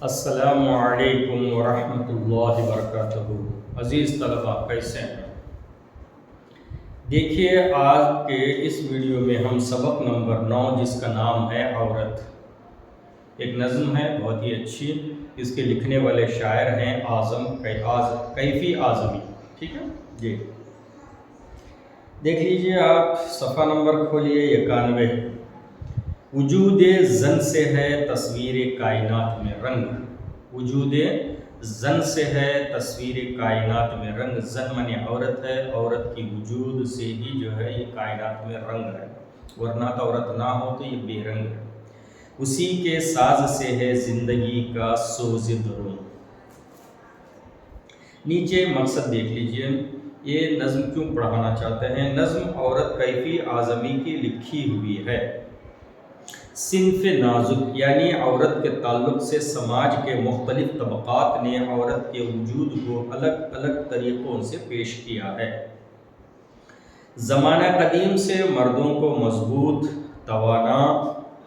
السلام علیکم ورحمۃ اللہ وبرکاتہ۔ عزیز طلبہ کیسے ہیں؟ دیکھیے آج کے اس ویڈیو میں ہم سبق نمبر 9 جس کا نام ہے عورت، ایک نظم ہے بہت ہی اچھی، اس کے لکھنے والے شاعر ہیں کیفی اعظمی۔ ٹھیک ہے جی، دیکھ لیجئے آپ صفحہ نمبر کھولیے 91۔ وجود زن سے ہے تصویر کائنات میں رنگ، وجود زن سے ہے تصویر کائنات میں رنگ، زن معنی عورت ہے، عورت کی وجود سے ہی جو ہے یہ کائنات میں رنگ ہے، ورنہ تو عورت نہ ہو تو یہ بے رنگ ہے۔ اسی کے ساز سے ہے زندگی کا سوز دروں۔ نیچے مقصد دیکھ لیجئے، یہ نظم کیوں پڑھانا چاہتے ہیں؟ نظم عورت کیفی اعظمی کی لکھی ہوئی ہے۔ صنف نازک یعنی عورت کے تعلق سے سماج کے مختلف طبقات نے عورت کے وجود کو الگ الگ طریقوں سے پیش کیا ہے۔ زمانہ قدیم سے مردوں کو مضبوط، توانا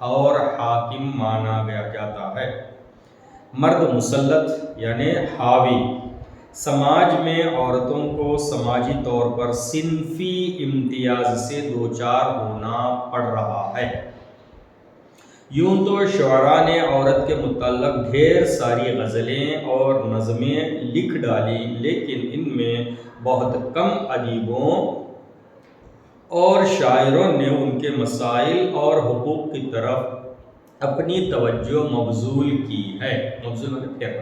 اور حاکم مانا گیا جاتا ہے۔ مرد مسلط یعنی حاوی۔ سماج میں عورتوں کو سماجی طور پر صنفی امتیاز سے دوچار ہونا پڑ رہا ہے۔ یوں تو شعراء نے عورت کے متعلق ڈھیر ساری غزلیں اور نظمیں لکھ ڈالی، لیکن ان میں بہت کم ادیبوں اور شاعروں نے ان کے مسائل اور حقوق کی طرف اپنی توجہ مبذول کی ہے۔ مبذول مطلب پھیرنا۔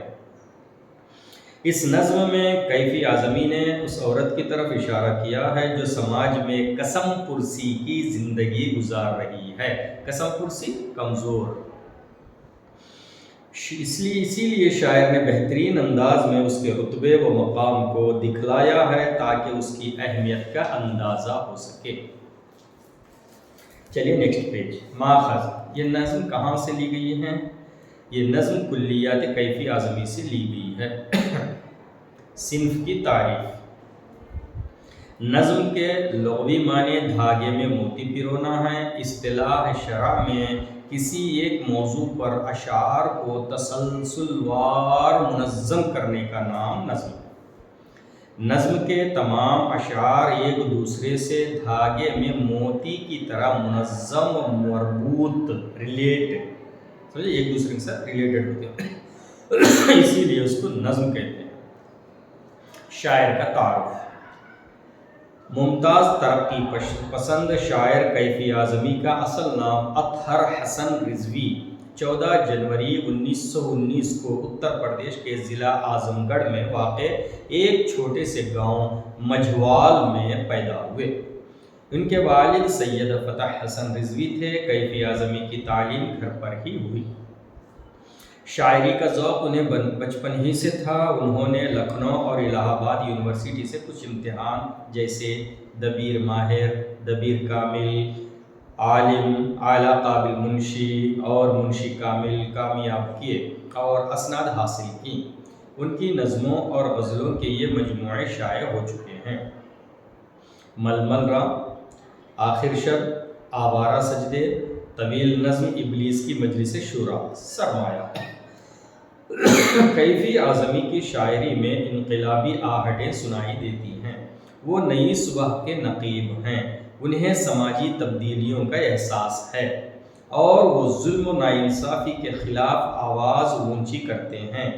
اس نظم میں کیفی اعظمی نے اس عورت کی طرف اشارہ کیا ہے جو سماج میں قسم پرسی کی زندگی گزار رہی ہے۔ قسم پرسی کمزور، اسی لیے شاعر نے بہترین انداز میں اس کے رتبے و مقام کو دکھلایا ہے تاکہ اس کی اہمیت کا اندازہ ہو سکے۔ چلیے نیکسٹ پیج۔ ماخذ، یہ نظم کہاں سے لی گئی ہے؟ یہ نظم کلیات کیفی اعظمی سے لی گئی ہے۔ صنف کی تعریف۔ نظم کے لغوی معنی دھاگے میں موتی پرونا ہے۔ اصطلاح شرع میں کسی ایک موضوع پر اشعار کو تسلسل وار منظم کرنے کا نام نظم ہے۔ نظم کے تمام اشعار ایک دوسرے سے دھاگے میں موتی کی طرح منظم و مربوط سمجھے ایک دوسرے کے ساتھ ریلیٹڈ ہوتے ہیں، اسی لیے اس کو نظم کہتے ہیں۔ شاعر کا تعارف۔ ممتاز ترقی پسند شاعر کیفی اعظمی کا اصل نام اطہر حسن رضوی 14 جنوری 1919 کو اتر پردیش کے ضلع اعظم گڑھ میں واقع ایک چھوٹے سے گاؤں مجھوال میں پیدا ہوئے۔ ان کے والد سید فتح حسن رضوی تھے۔ کیفی اعظمی کی تعلیم گھر پر ہی ہوئی۔ شاعری کا ذوق انہیں بچپن ہی سے تھا۔ انہوں نے لکھنؤ اور الہ آباد یونیورسٹی سے کچھ امتحان جیسے دبیر ماہر، دبیر کامل، عالم، اعلیٰ قابل منشی اور منشی کامل کامیاب کیے اور اسناد حاصل کی۔ ان کی نظموں اور غزلوں کے یہ مجموعے شائع ہو چکے ہیں۔ ململ راہ، آخر شب، آوارہ سجدے، طویل نظم، ابلیس کی مجلس شورا، سرمایہ۔ کیفی اعظمی کی شاعری میں انقلابی آہٹیں سنائی دیتی ہیں۔ وہ نئی صبح کے نقیب ہیں۔ انہیں سماجی تبدیلیوں کا احساس ہے اور وہ ظلم و ناانصافی کے خلاف آواز اونچی کرتے ہیں۔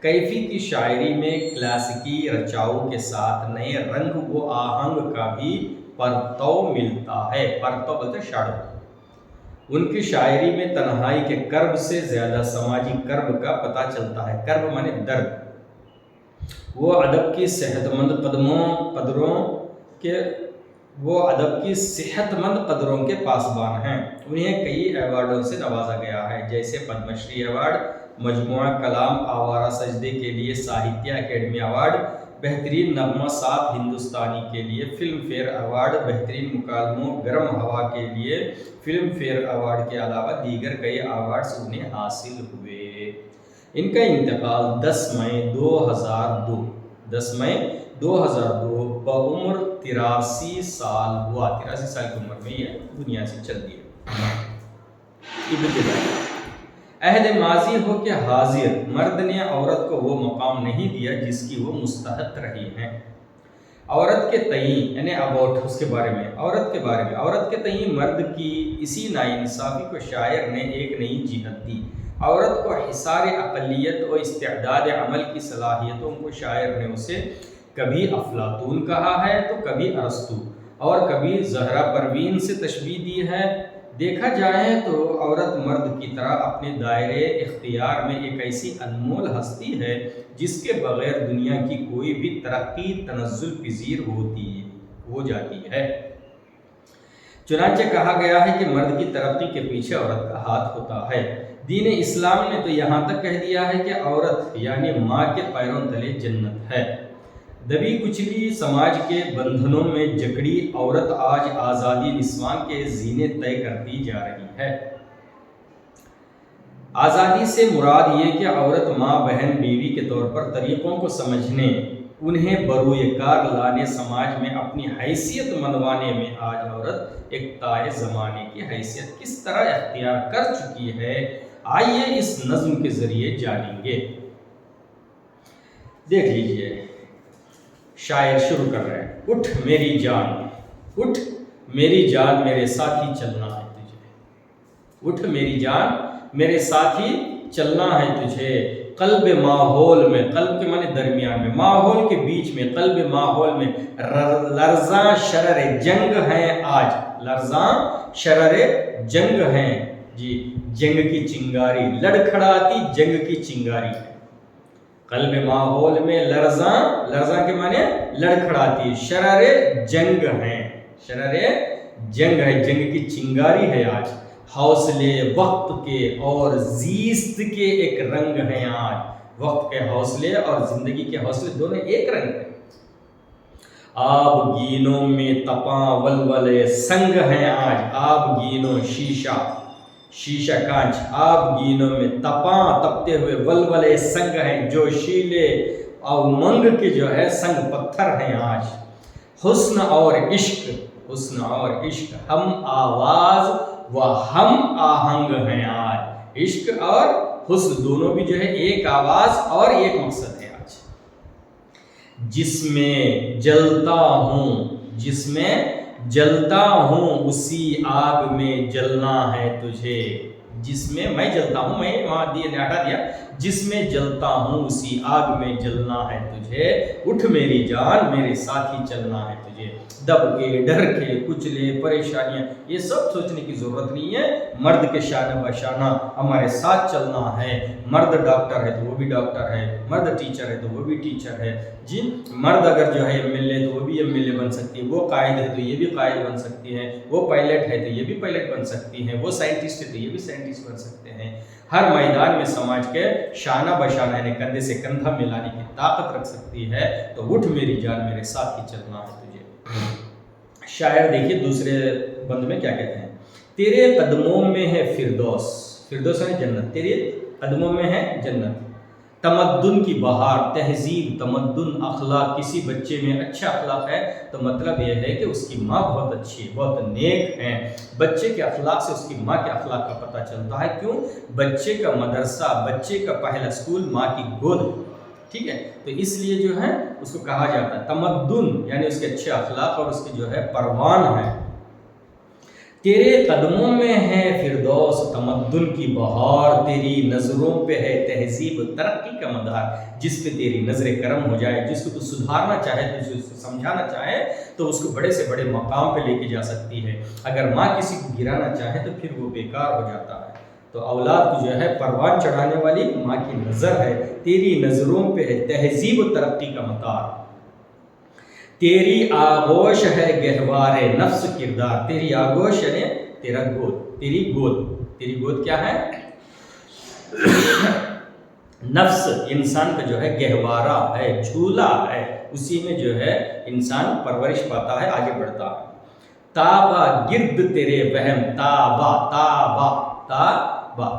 کیفی کی شاعری میں کلاسیکی رچاؤ کے ساتھ نئے رنگ و آہنگ کا بھی پرتو ملتا ہے۔ پرتو بولتے شاڈو۔ ان کی شاعری میں تنہائی کے کرب سے زیادہ سماجی کرب کا پتہ چلتا ہے۔ کرب مانے درد۔ وہ ادب کی صحت مند قدروں کے پاسبان ہیں۔ انہیں کئی ایوارڈوں سے نوازا گیا ہے، جیسے پدم شری ایوارڈ، مجموعہ کلام آوارہ سجدے کے لیے ساہتیہ اکیڈمی ایوارڈ، بہترین نغمہ سات ہندوستانی کے لیے فلم فیئر ایوارڈ، بہترین مکالموں گرم ہوا کے لیے فلم فیئر ایوارڈ کے علاوہ دیگر کئی ایوارڈز انہیں حاصل ہوئے۔ ان کا انتقال 10 مئی 2002 بعمر 83 سال ہوا۔ 83 سال کی عمر میں یہ دنیا سے چل دیا۔ عہد ماضی ہو کہ حاضر، مرد نے عورت کو وہ مقام نہیں دیا جس کی وہ مستحق رہی ہے۔ عورت کے تئیں یعنی اباؤٹ اس کے بارے میں، عورت کے تئیں مرد کی اسی ناانصافی کو شاعر نے ایک نئی جہت دی۔ عورت کو حصار اقلیت و استعداد عمل کی صلاحیتوں کو شاعر نے اسے کبھی افلاطون کہا ہے تو کبھی ارسطو اور کبھی زہرا پروین سے تشبیہ دی ہے۔ دیکھا جائے تو عورت مرد کی طرح اپنے دائرے اختیار میں ایک ایسی انمول ہستی ہے جس کے بغیر دنیا کی کوئی بھی ترقی تنزل پذیر ہو جاتی ہے۔ چنانچہ کہا گیا ہے کہ مرد کی ترقی کے پیچھے عورت کا ہاتھ ہوتا ہے۔ دین اسلام نے تو یہاں تک کہہ دیا ہے کہ عورت یعنی ماں کے پیروں تلے جنت ہے۔ دبی کچلی سماج کے بندھنوں میں جکڑی عورت آج آزادی نسوان کے زینے طے کرتی جا رہی ہے۔ آزادی سے مراد یہ کہ عورت ماں، بہن، بیوی کے طور پر طریقوں کو سمجھنے، انہیں بروئے کار لانے، سماج میں اپنی حیثیت منوانے میں آج عورت ایک تائے زمانے کی حیثیت کس طرح اختیار کر چکی ہے، آئیے اس نظم کے ذریعے جانیں گے۔ دیکھ لیجئے، شاعر شروع کر رہے ہیں، اٹھ میری جان، اٹھ میری جان میرے ساتھی چلنا ہے تجھے، اٹھ میری جان میرے ساتھی چلنا ہے تجھے، قلب ماحول میں، قلب کے معنی درمیان میں، ماحول کے بیچ میں، قلب ماحول میں لرزاں شرر جنگ ہیں آج، لرزاں شرر جنگ ہیں، جی جنگ کی چنگاری، لڑکھڑاتی جنگ کی چنگاری ہے۔ قلب ماحول میں لرزاں کے معنی لڑکھڑاتی، شرر جنگ ہیں، شرر جنگ ہے، جنگ کی چنگاری ہے آج، حوصلے وقت کے اور زیست کے ایک رنگ ہیں آج، وقت کے حوصلے اور زندگی کے حوصلے دونوں ایک رنگ ہیں۔ آب گینوں میں تپاں ولولے سنگ ہیں آج، آب گینوں شیشہ کانچ، آب گینوں میں تپاں تپتے ہوئے ولولے سنگ ہیں، جو شیلے اور منگ کے جو ہے سنگ پتھر ہیں آج۔ حسن اور عشق ہم آواز و ہم آہنگ ہیں آج، عشق اور حسن دونوں بھی جو ہے ایک آواز اور ایک مقصد ہے آج۔ جس میں جلتا ہوں اسی آگ میں جلنا ہے تجھے، جس میں میں جلتا ہوں، میں وہاں ہٹا دیا، جس میں جلتا ہوں اسی آگ میں جلنا ہے تجھے، اٹھ میری جان میرے ساتھی چلنا ہے تجھے۔ دب کے، ڈر کے، کچلے، پریشانیاں، یہ سب سوچنے کی ضرورت نہیں ہے، مرد کے شانہ بشانہ ہمارے ساتھ چلنا ہے۔ مرد ڈاکٹر ہے تو وہ بھی ڈاکٹر ہے، مرد ٹیچر ہے تو وہ بھی ٹیچر ہے، جی مرد اگر جو ہے ایم ایل اے تو وہ بھی ایم ایل اے بن سکتی ہے، وہ قائد ہے تو یہ بھی قائد بن سکتی ہے، وہ پائلٹ ہے تو یہ بھی پائلٹ بن سکتی ہے، وہ سائنٹسٹ ہے تو یہ بھی سائنٹسٹ بن سکتے ہیں۔ ہر میدان میں سماج کے شانہ بشانہ یعنی کندھے سے کندھا ملانے کی طاقت رکھ سکتی ہے، تو اٹھ میری جان میرے ساتھ ہی چلنا ہے تجھے۔ شاعر دیکھیے دوسرے بند میں کیا کہتے ہیں، تیرے قدموں میں ہے فردوس، فردوس ہے جنت، تیرے قدموں میں ہے جنت، تمدن کی بہار، تہذیب، تمدن، اخلاق، کسی بچے میں اچھا اخلاق ہے تو مطلب یہ ہے کہ اس کی ماں بہت اچھی ہے، بہت نیک ہے۔ بچے کے اخلاق سے اس کی ماں کے اخلاق کا پتہ چلتا ہے، کیوں؟ بچے کا مدرسہ، بچے کا پہلا اسکول ماں کی گود، ٹھیک ہے، تو اس لیے جو ہے اس کو کہا جاتا ہے تمدن یعنی اس کے اچھے اخلاق اور اس کی جو ہے پروان ہے۔ تیرے قدموں میں ہے فردوس، تمدن کی بہار، تیری نظروں پہ ہے تہذیب، ترقی کا مدار، جس پہ تیری نظر کرم ہو جائے، جس کو تو سدھارنا چاہے، جس کو سمجھانا چاہے تو اس کو بڑے سے بڑے مقام پہ لے کے جا سکتی ہے۔ اگر ماں کسی کو گرانا چاہے تو پھر وہ بیکار ہو جاتا ہے۔ تو اولاد کو جو ہے پروان چڑھانے والی ماں کی نظر ہے، تیری نظروں پہ ہے تہذیب و ترقی کا مدار، تیری آغوش ہے گہوار نفس کردار، تیری آغوش یعنی تیرا گود، تیری گود کیا ہے؟ نفس انسان کا جو ہے گہوارہ ہے، جھولا ہے، اسی میں جو ہے انسان پرورش پاتا ہے، آگے بڑھتا ہے۔ تابا گرد تیرے وہم، تابا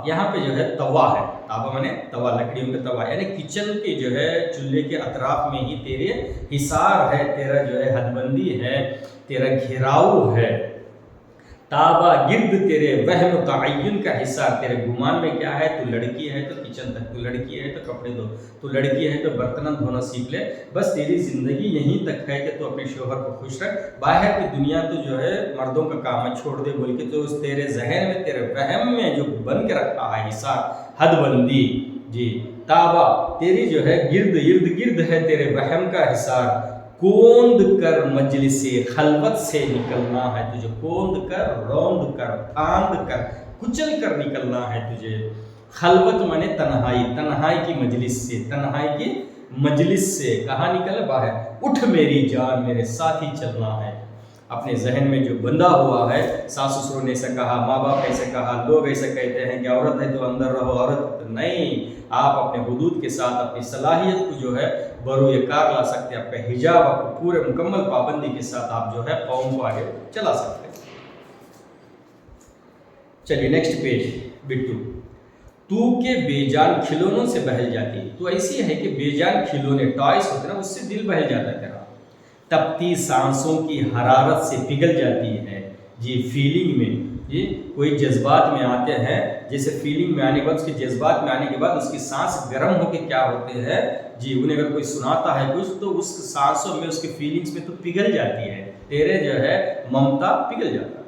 یہاں پہ جو ہے توا ہے، تابا مانے توا، لکڑیوں کا توا، یعنی کچن کے جو ہے چولہے کے اطراف میں ہی تیرے حصار ہے، تیرا جو ہے حد بندی ہے، تیرا گھیراؤ ہے۔ تابا گرد تیرے وہم و تعین کا حصہ، تیرے گمان میں کیا ہے، تو لڑکی ہے تو کچن تک، تو لڑکی ہے تو کپڑے دھو، تو لڑکی ہے تو برتن دھونا سیکھ لے، بس تیری زندگی یہیں تک ہے کہ تو اپنے شوہر کو خوش رکھ، باہر کی دنیا تو جو ہے مردوں کا کام ہے چھوڑ دے بول کے، تو اس تیرے ذہن میں تیرے وہم میں جو بن کے رکھا ہے حصہ حد بندی جی، تابا تیری جو ہے گرد ہے تیرے وہم کا حصار، کوند کر مجلس خلوت سے نکلنا ہے تجھے، کوند کر، روند کر، پھاند کر، کچل کر نکلنا ہے تجھے، خلوت مانے تنہائی، تنہائی کی مجلس سے، تنہائی کی مجلس سے کہاں نکل، باہر، اٹھ میری جان میرے ساتھ ہی چلنا ہے۔ اپنے ذہن میں جو بندھا ہوا ہے، ساس سسروں نے ایسا کہا، ماں باپ ایسے کہا، لوگ ایسے کہتے ہیں کہ عورت ہے تو اندر رہو، عورت نہیں، آپ اپنے حدود کے ساتھ اپنی صلاحیت کو جو ہے بروئے کار لا سکتے ہیں، اپنے حجاب آپ پورے مکمل پابندی کے ساتھ آپ جو ہے قوم کو آگے چلا سکتے ہیں۔ چلیے نیکسٹ پیج، بٹو، تو کے بے جان کھلونوں سے بہل جاتی ہے، تو ایسی ہے کہ بے جان کھلونے ٹوائز ہوتے ہیں نا، اس سے دل بہل جاتا ہے تیرا، تپتی سانسوں کی حرارت سے پگھل جاتی ہے جی، فیلنگ میں جی، کوئی جذبات میں آتے ہیں، جیسے فیلنگ میں آنے کے بعد، اس کے جذبات میں آنے کے بعد اس کی سانس گرم ہو کے کیا ہوتے ہیں جی، انہیں اگر کوئی سناتا ہے کچھ تو اس سانسوں میں، اس کے فیلنگز میں تو پگھل جاتی ہے، تیرے جو ہے ممتا پگھل جاتا ہے۔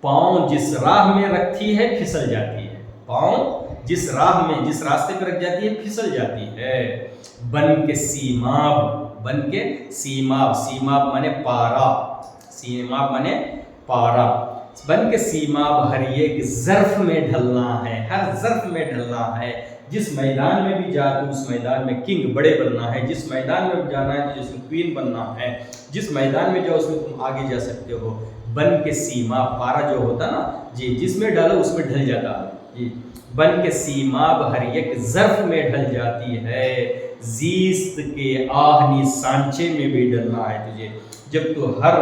پاؤں جس راہ میں رکھتی ہے پھسل جاتی ہے، پاؤں جس راہ میں، جس راستے پہ رکھ جاتی ہے پھسل جاتی ہے، بن کے سیماب، بن کے سیماب، سیماب مانے پارا، سیماب مانے پارا، بن کے سیماب ہر ایک ظرف میں ڈھلنا ہے، ہر ظرف میں ڈھلنا ہے، جس میدان میں بھی جا تو اس میدان میں کنگ بڑے بننا ہے، جس میدان میں جانا ہے تو جس میں کوئین بننا ہے، جس میدان میں جاؤ اس میں تم آگے جا سکتے ہو، بن کے سیماب، پارا جو ہوتا نا جی، جس میں ڈالو اس میں ڈھل جاتا ہے جی، بن کے سیماب ہر ایک ظرف میں ڈھل جاتی ہے، زیست کے آہنی سانچے میں بھی ڈلنا ہے تجھے، جب تو ہر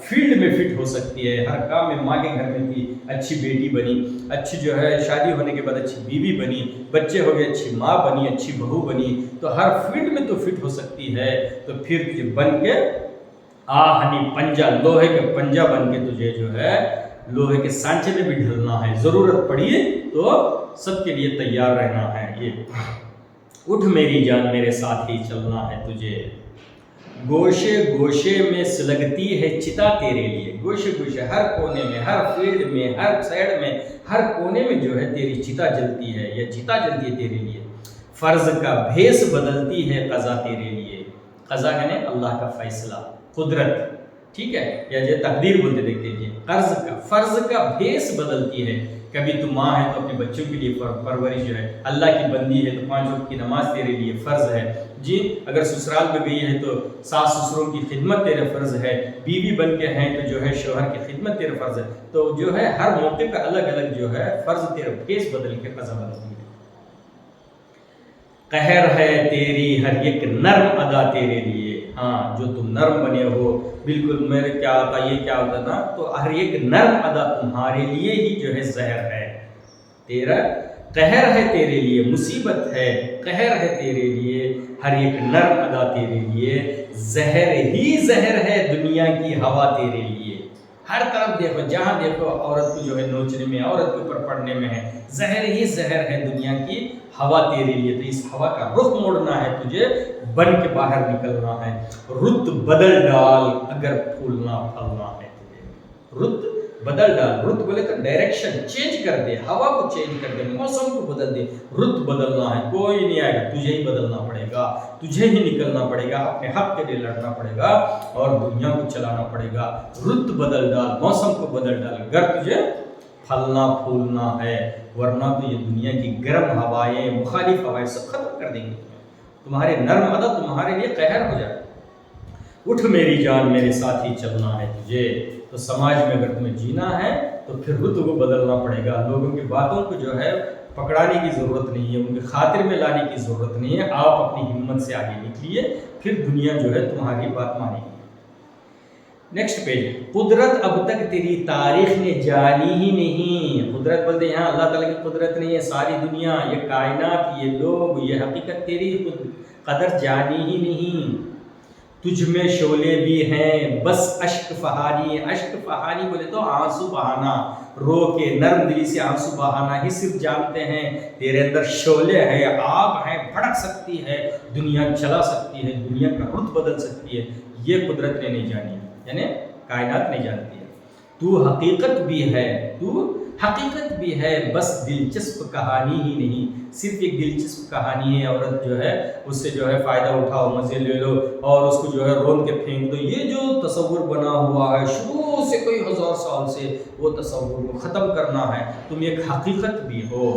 فیلڈ میں فٹ ہو سکتی ہے، ہر کام میں، ماں کے گھر میں تھی، اچھی بیٹی بنی، اچھی جو ہے شادی ہونے کے بعد اچھی بیوی بنی، بچے ہو گئے اچھی ماں بنی، اچھی بہو بنی، تو ہر فیلڈ میں تو فٹ ہو سکتی ہے، تو پھر تجھے بن کے آہنی پنجہ، لوہے کے پنجہ بن کے تجھے جو ہے لوہے کے سانچے میں بھی ڈھلنا ہے، ضرورت پڑی تو سب کے لیے تیار رہنا ہے، یہ اٹھ میری جان میرے ساتھ ہی چلنا ہے تجھے، گوشے گوشے میں سلگتی ہے چتا تیرے لیے، گوشے گوشے ہر کونے میں، ہر فیلڈ میں، ہر سائڈ میں، ہر کونے میں جو ہے تیری چتا جلتی ہے، یا چتا جلتی ہے تیرے لیے، فرض کا بھیس بدلتی ہے قضا تیرے لیے، قضا کہنے اللہ کا فیصلہ، قدرت، ٹھیک ہے، یا جو تقدیر بولتے دیکھتے ہیں، فرض کا بھیس بدلتی ہے، کبھی تو ماں ہے تو اپنے بچوں کے لیے پرورش جو ہے، اللہ کی بندی ہے تو 5 وقت کی نماز تیرے لیے فرض ہے جی، اگر سسرال میں گئی ہے تو ساس سسروں کی خدمت تیرے فرض ہے، بیوی بن کے ہیں تو جو ہے شوہر کی خدمت تیرے فرض ہے، تو جو ہے ہر موقع پہ الگ الگ جو ہے فرض تیرے بھیس بدل کے قضا بدلتی ہے۔ قہر ہے تیری ہر ایک نرم ادا تیرے لیے، ہاں جو تم نرم بنے ہو، بالکل میرے کیا ہوتا یہ کیا ہوتا نا، تو ہر ایک نرم ادا تمہارے لیے ہی جو ہے زہر ہے، تیرا قہر ہے تیرے لیے مصیبت ہے، قہر ہے تیرے لیے ہر ایک نرم ادا تیرے لیے، زہر ہی زہر ہے دنیا کی ہوا تیرے لیے، ہر طرف دیکھو جہاں دیکھو عورت کو جو ہے نوچنے میں، عورت کے اوپر پڑنے میں ہے، زہر ہی زہر ہے دنیا کی ہوا تیرے لیے، تو اس ہوا کا رخ موڑنا ہے تجھے، بن کے باہر نکلنا ہے، رت بدل ڈال اگر پھولنا پھلنا ہے تجھے، رت بدل ڈال، رت بولے تو ڈائریکشن چینج کر دے، ہوا کو چینج کر دے، موسم کو بدل دے، رت بدلنا ہے، کوئی نہیں آئے گا، تجھے ہی بدلنا پڑے گا، تجھے ہی نکلنا پڑے گا، اپنے حق کے لیے لڑنا پڑے گا اور دنیا کو چلانا پڑے گا، رت بدل ڈال، موسم کو بدل ڈال اگر تجھے پھلنا پھولنا ہے، ورنہ تو یہ دنیا کی گرم ہوائیں، مخالف ہوائیں سب ختم کر دیں گے تمہارے نرم ادا تمہارے لیے قہر ہو جائے، اٹھ میری جان میرے ساتھ ہی چلنا ہے تجھے، تو سماج میں اگر تمہیں جینا ہے تو پھر رت کو بدلنا پڑے گا، لوگوں کی باتوں کو جو ہے پکڑانے کی ضرورت نہیں ہے، ان کی خاطر میں لانے کی ضرورت نہیں ہے، آپ اپنی ہمت سے آگے نکلیے، پھر دنیا جو ہے تمہاری بات مانے گی۔ نیکسٹ پیج، قدرت اب تک تیری تاریخ نے جانی ہی نہیں، قدرت بولتے ہیں یہاں اللہ تعالیٰ کی قدرت نہیں ہے، ساری دنیا، یہ کائنات، یہ لوگ، یہ حقیقت تیری قدر جانی ہی نہیں، تجھ میں شعلے بھی ہیں بس اشک فہانی. اشک فہانی بولے تو آنسو بہانا، رو کے نرم دلی سے آنسو بہانا ہی صرف جانتے ہیں. تیرے اندر شعلے ہیں، آگ ہے، بھڑک سکتی ہے، دنیا چلا سکتی ہے، دنیا کا رخ بدل سکتی ہے. یہ قدرت نے نہیں جانی، یعنی کائنات نہیں جانتی ہے. تو حقیقت بھی ہے، تو حقیقت بھی ہے، بس دلچسپ کہانی ہی نہیں. صرف ایک دلچسپ کہانی ہے، عورت جو ہے اس سے جو ہے فائدہ اٹھاؤ، مزے لے لو اور اس کو جو ہے رون کے پھینک دو. یہ جو تصور بنا ہوا ہے شروع سے کوئی ہزار سال سے، وہ تصور کو ختم کرنا ہے. تم ایک حقیقت بھی ہو،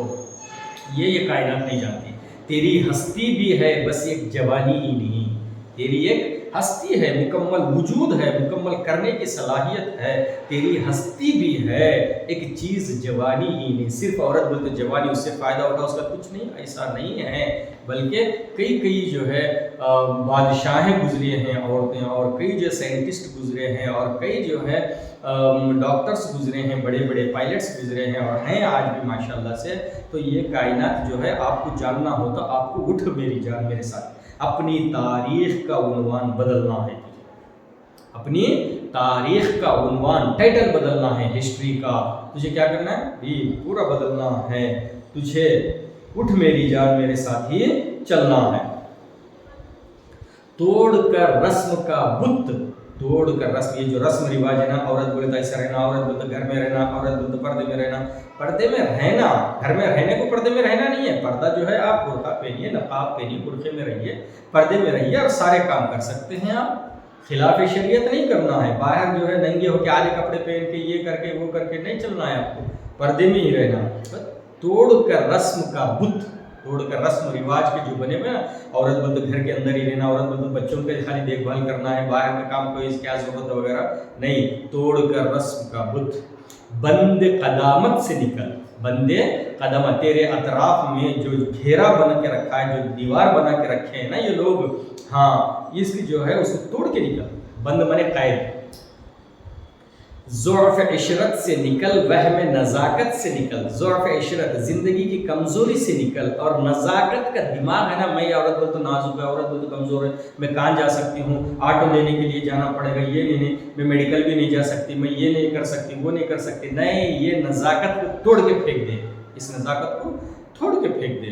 یہ کائنات نہیں جانتی. تیری ہستی بھی ہے، بس ایک جوانی ہی نہیں. تیری ایک ہستی ہے، مکمل وجود ہے، مکمل کرنے کی صلاحیت ہے. تیری ہستی بھی ہے، ایک چیز جوانی ہی نہیں. صرف عورت بولتے جوانی، اس سے فائدہ اٹھا، اس کا کچھ نہیں، ایسا نہیں ہے. بلکہ کئی جو ہے بادشاہیں گزرے ہیں عورتیں، اور کئی جو سائنٹسٹ گزرے ہیں، اور کئی جو ہے ڈاکٹرز گزرے ہیں، بڑے بڑے پائلٹس گزرے ہیں اور ہیں آج بھی ماشاءاللہ سے. تو یہ کائنات جو ہے آپ کو جاننا ہو تو آپ کو اٹھ میری جان میرے ساتھ اپنی تاریخ کا عنوان بدلنا ہے. اپنی تاریخ کا عنوان، ٹائٹل بدلنا ہے ہسٹری کا. تجھے کیا کرنا ہے بھی پورا بدلنا ہے. تجھے اٹھ میری جان میرے ساتھ ہی چلنا ہے. توڑ کر رسم کا بت، توڑ کر رسم، یہ جو رسم رواج ہے نا، عورت بولے تو ایسا رہنا، عورت بولے تو گھر میں رہنا، عورت بولے تو پردے میں رہنا. پردے میں رہنا، گھر میں رہنے کو پردے میں رہنا نہیں ہے. پردہ جو ہے آپ برقع پہنیے، نقاب پہنیے، برقعے میں رہیے، پردے میں رہیے اور سارے کام کر سکتے ہیں آپ. خلاف شریعت نہیں کرنا ہے. باہر جو ہے ننگے ہو کے آدھے کپڑے پہن کے یہ کر کے وہ کر کے نہیں چلنا ہے آپ کو. پردے میں ہی رہنا. توڑ کر رسم کا بت، توڑ کر رسم رواج کے جو بنے ہوئے نا، عورت بولتے گھر کے اندر ہی رہنا، عورت بولتے بچوں کے خالی دیکھ بھال کرنا ہے، باہر کا کام کوئی کیا ضرورت وغیرہ نہیں. توڑ کر رسم کا بت، بند قدامت سے نکل. بند قدامت، تیرے اطراف میں جو گھیرا بنا کے رکھا ہے، جو دیوار بنا کے رکھے ہیں نا یہ لوگ، ہاں اس کی جو ہے اس کو توڑ کے نکل. بند مانے قید. ضعف عشرت سے نکل، وہم نزاکت سے نکل. ضعف عشرت، زندگی کی کمزوری سے نکل، اور نزاکت کا دماغ ہے نا، میں عورت بول تو نازک ہے، عورت بول تو کمزور ہے، میں کہاں جا سکتی ہوں، آٹو لینے کے لیے جانا پڑے گا، یہ نہیں، میں میڈیکل بھی نہیں جا سکتی، میں یہ نہیں کر سکتی، وہ نہیں کر سکتی. نہیں، یہ نزاکت کو توڑ کے پھینک دے، اس نزاکت کو توڑ کے پھینک دے.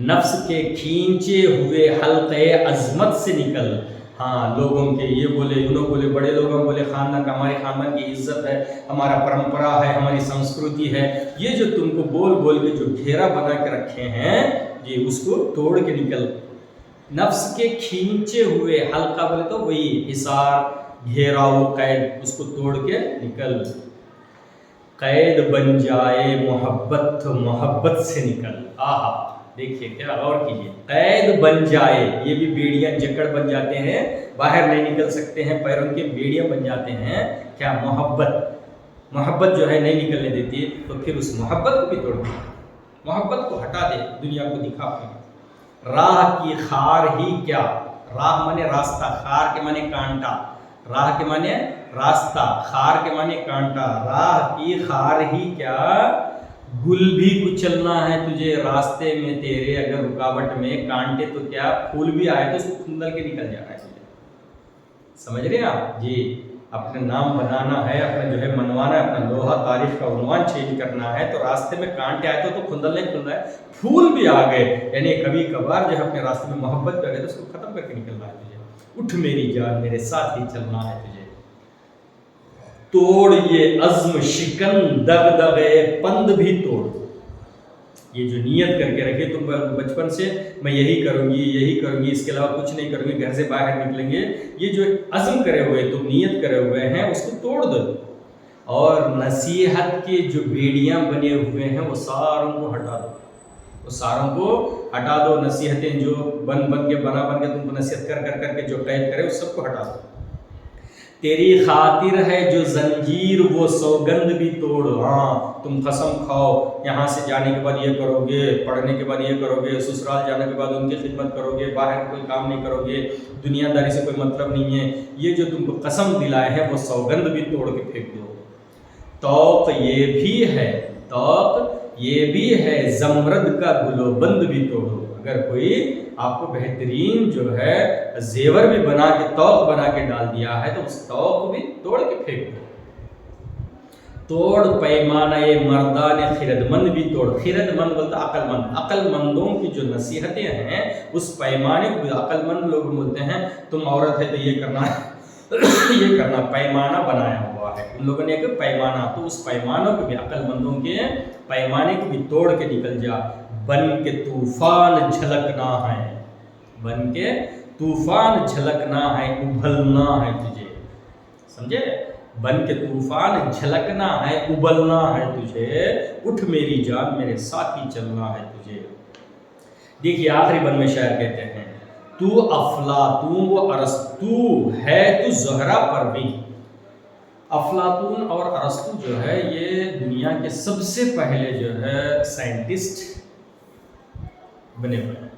نفس کے کھینچے ہوئے حلقے عظمت سے نکل. ہاں لوگوں کے یہ بولے، انہوں بولے، بڑے لوگوں بولے خاندان کا، ہمارے خاندان کی عزت ہے، ہمارا پرمپرا ہے، ہماری سنسکرتی ہے، یہ جو تم کو بول بول کے جو گھیرا بنا کے رکھے ہیں، یہ اس کو توڑ کے نکل. نفس کے کھینچے ہوئے حلقہ بولے تو وہی حصار، گھیراؤ، قید، اس کو توڑ کے نکل. قید بن جائے محبت، محبت سے نکل. آہا دیکھیے کیا غور کیجیے. قید بن جائے، یہ بھی بیڑیاں جکڑ بن جاتے ہیں، باہر نہیں نکل سکتے ہیں، پیروں کے بیڑیاں بن جاتے ہیں. کیا محبت، محبت جو ہے نہیں نکلنے دیتی، تو پھر اس محبت کو بھی توڑ دے، محبت کو ہٹا دے، دنیا کو دکھا پھر. راہ کی خار ہی کیا، راہ مانے راستہ، خار کے مانے کانٹا، راہ کے مانے راستہ، خار کے مانے کانٹا. راہ کی خار ہی کیا، گل بھی کچلنا ہے تجھے راستے میں تیرے، اگر رکاوٹ میں کانٹے تو کیا، پھول بھی آئے تو اس کو کھندل کے نکل جانا ہے تجھے. سمجھ رہے ہیں آپ جی. اپنے نام بنانا ہے، اپنا جو ہے منوانا ہے، اپنا لوہا تاریخ کا عنوان چینج کرنا ہے، تو راستے میں کانٹے آئے تو کھندل نہیں کھل رہا ہے، پھول بھی آ گئے، یعنی کبھی کبھار جو ہے اپنے راستے میں محبت کر گئے تو اس کو ختم کر کے نکلنا ہے تجھے. اٹھ میری جان میرے ساتھ ہی چلنا ہے تجھے. توڑ یہ عزم شکن دغدغے پند بھی توڑ. یہ جو نیت کر کے رکھے تم بچپن سے، میں یہی کروں گی، یہی کروں گی، اس کے علاوہ کچھ نہیں کروں گی، گھر سے باہر نکلیں گے، یہ جو عزم کرے ہوئے تم نیت کرے ہوئے ہیں اس کو توڑ دو. اور نصیحت کے جو بیڑیاں بنے ہوئے ہیں وہ ساروں کو ہٹا دو، وہ ساروں کو ہٹا دو. نصیحتیں جو بن کے تم کو نصیحت کر کے جو قید کرے اس سب کو ہٹا دو. تیری خاطر ہے جو زنجیر وہ سوگند بھی توڑ. ہاں تم قسم کھاؤ، یہاں سے جانے کے بعد یہ کرو گے، پڑھنے کے بعد یہ کرو گے، سسرال جانے کے بعد ان کی خدمت کرو گے، باہر کوئی کام نہیں کرو گے، دنیا داری سے کوئی مطلب نہیں ہے، یہ جو تم کو قسم دلائے ہیں وہ سوگند بھی توڑ کے پھینک دو. توق یہ بھی ہے، توق یہ بھی ہے زمرد کا گلو بند بھی توڑو. اگر کوئی آپ کو بہترین جو ہے زیور بھی بنا کے توق بنا کے ڈال دیا ہے تو اس توق کو بھی توڑ کے پھینک دو. توڑ پیمانہ مردان خرد مند بھی توڑ. خرد مند بولتا عقل مند. عقل مندوں کی جو نصیحتیں ہیں اس پیمانے کو عقل مند لوگ بولتے ہیں تم عورت ہے تو یہ کرنا یہ کرنا. پیمانہ بنایا ہوا ہے ان لوگوں نے ایک پیمانہ, تو اس پیمانوں کو بھی عقل مندوں کے پیمانے کو بھی توڑ کے نکل جا. بن کے طوفان جھلکنا ہے, بن کے طوفان جھلکنا ہے, ابھلنا ہے تجھے. سمجھے؟ بن کے طوفان جھلکنا ہے, ابلنا ہے تجھے. اٹھ میری جان میرے ساتھ ہی چلنا ہے تجھے. دیکھیے آخری بند میں شاعر کہتے ہیں تو افلاطون و ارسطو ہے تو زہرا پروین. افلاطون اور ارسطو جو ہے یہ دنیا کے سب سے پہلے جو ہے سائنٹسٹ بنے ہوئے ہیں.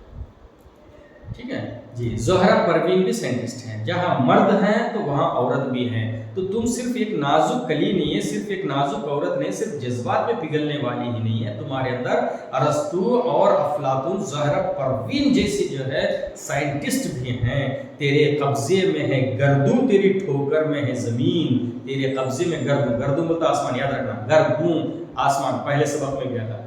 ٹھیک ہے جی. زہرا پروین بھی سائنٹسٹ ہیں. جہاں مرد ہیں تو وہاں عورت بھی ہیں. تو تم صرف ایک نازک کلی نہیں ہے, صرف ایک نازک عورت نہیں, صرف جذبات میں پگھلنے والی ہی نہیں ہے. تمہارے اندر ارسطو اور افلاطون, زہرا پروین جیسے جو ہے سائنٹسٹ بھی ہیں. تیرے قبضے میں ہے گردوں, تیری ٹھوکر میں ہے زمین. تیرے قبضے میں گردوں, گردوں بولتا آسمان, یاد رکھنا گردوں آسمان. پہلے سبق میں گیا تھا,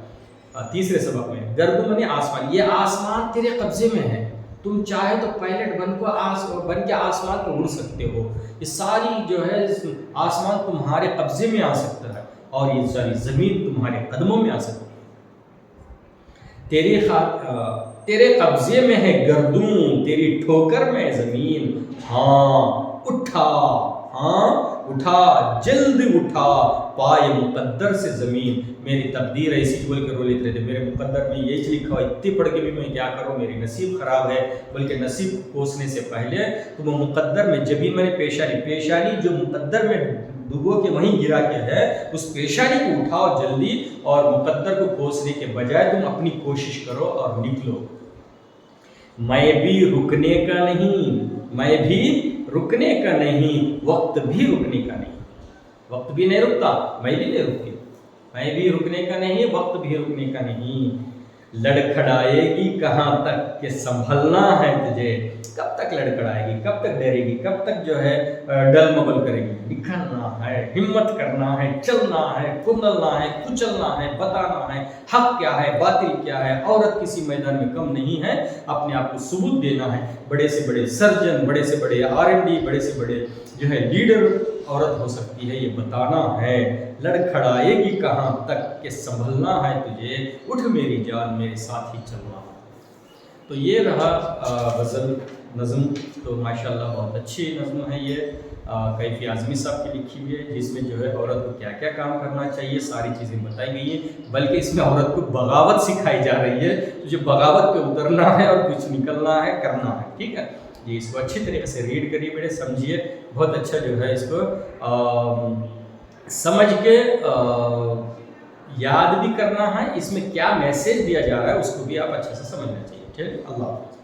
تیسرے سبق میں گردوں میں آسمان. یہ آسمان تیرے قبضے میں ہے. تم چاہے تو پائلٹ بن کے آسمان کو اڑ سکتے ہو. یہ ساری جو ہے آسمان تمہارے قبضے میں آ سکتا ہے اور یہ ساری زمین تمہارے قدموں میں آ سکتی ہے. تیرے قبضے میں ہے گردوں, تیری ٹھوکر میں ہے زمین. ہاں اٹھا, ہاں اٹھا, جلد اٹھا, پائے مقدر سے زمین. میری تقدیر ایسی بول کے رو لیتے رہتے, میرے مقدر میں یہ لکھا ہوا, اتنی پڑھ کے بھی میں کیا کروں, میری نصیب خراب ہے. بلکہ نصیب کوسنے سے پہلے تم مقدر میں جبھی میں نے پیشانی جو مقدر میں ڈبو کے وہیں گرا کے ہے, اس پیشانی کو اٹھاؤ جلدی, اور مقدر کو کوسنے کے بجائے تم اپنی کوشش کرو اور نکلو. میں بھی رکنے کا نہیں, میں بھی رکنے کا نہیں, وقت بھی رکنے کا نہیں. وقت بھی نہیں رکتا, میں بھی نہیں رکتی. میں بھی رکنے کا نہیں, وقت بھی رکنے کا نہیں. لڑکھڑائے گی کہاں تک کہ سنبھلنا ہے تجھے. کب تک لڑکھڑائے گی, کب تک ڈرے گی, کب تک جو ہے ڈل مبل کرے گی. نکلنا ہے, ہمت کرنا ہے, چلنا ہے, کندلنا ہے, کچلنا ہے, بتانا ہے حق کیا ہے, باطل کیا ہے. عورت کسی میدان میں کم نہیں ہے, اپنے آپ کو ثبوت دینا ہے. بڑے سے بڑے سرجن, بڑے سے بڑے R&D, بڑے سے بڑے جو ہے لیڈر عورت ہو سکتی ہے, یہ بتانا ہے. لڑکھڑائے گی کہاں تک کہ سنبھلنا ہے تجھے. اٹھ میری جان میرے ساتھ ہی چلنا. تو یہ رہا غزل نظم. تو ماشاءاللہ بہت اچھی نظم ہے یہ, کیفی اعظمی صاحب کی لکھی ہوئی ہے, جس میں جو ہے عورت کو کیا کیا کام کرنا چاہیے ساری چیزیں بتائی گئی ہیں. بلکہ اس میں عورت کو بغاوت سکھائی جا رہی ہے, تجھے بغاوت پہ اترنا ہے اور کچھ نکلنا ہے, کرنا ہے. ٹھیک ہے جی. اس کو اچھی طریقے سے ریڈ کریے بیٹے, سمجھیے. بہت اچھا جو ہے اس کو سمجھ کے یاد بھی کرنا ہے. اس میں کیا میسیج دیا جا رہا ہے اس کو بھی آپ اچھے سے سمجھنا چاہیے. ٹھیک, اللہ حافظ.